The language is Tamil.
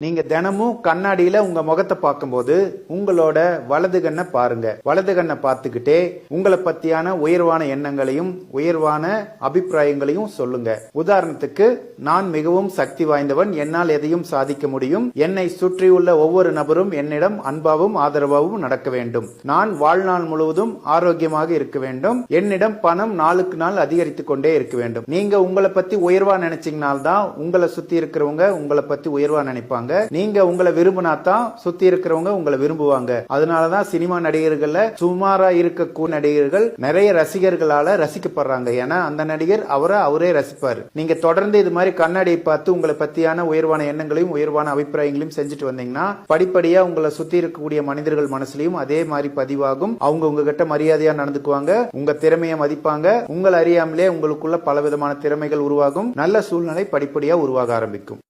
நீங்க தினமும் கண்ணாடியில உங்க முகத்தை பார்க்கும்போது உங்களோட வலது கண்ணை பாருங்க. வலது கண்ணை பார்த்துக்கிட்டே உங்களை பத்தியான உயர்வான எண்ணங்களையும் உயர்வான அபிப்பிராயங்களையும் சொல்லுங்க. உதாரணத்துக்கு, நான் மிகவும் சக்தி வாய்ந்தவன், என்னால் எதையும் சாதிக்க முடியும், என்னை சுற்றியுள்ள ஒவ்வொரு நபரும் என்னிடம் அன்பாவும் ஆதரவாகவும் நடக்க வேண்டும், நான் வாழ்நாள் முழுவதும் ஆரோக்கியமாக இருக்க வேண்டும், என்னிடம் பணம் நாளுக்கு நாள் அதிகரித்துக் கொண்டே இருக்க வேண்டும். நீங்க உங்களை பத்தி உயர்வா நினைச்சீங்கனால்தான் உங்களை சுத்தி இருக்கிறவங்க உங்களை பத்தி உயர்வா நினைப்பாங்க. நீங்க உங்களை விரும்பினாதான் சுத்தி இருக்கிறவங்க உங்களை விரும்புவாங்க. அதனாலதான் சினிமா நடிகர்கள்ல சுமாரா இருக்கக்கூடிய நடிகர்கள் நிறைய ரசிகர்களால ரசிக்கப்படுறாங்க. ஏன்னா அந்த நடிகர் அவரே ரசிப்பாரு. நீங்க தொடர்ந்து இது மாதிரி கண்ணாடியை பார்த்து உங்களை பத்தியான உயர்வான எண்ணங்களையும் உயர்வான அபிப்பிராயங்களையும் செஞ்சுட்டு வந்தீங்கன்னா படிப்படியா உங்களை சுத்தி இருக்கக்கூடிய மனிதர்கள் மனசுலயும் அதே மாதிரி பதிவாகும். அவங்க உங்ககிட்ட மரியாதையா நடந்துக்குவாங்க, உங்க திறமையை மதிப்பாங்க, உங்களை அறியாமலே உங்களுக்குள்ள பலவிதமான திறமைகள் உருவாகும், நல்ல சூழ்நிலை படிப்படியா உருவாக ஆரம்பிக்கும்.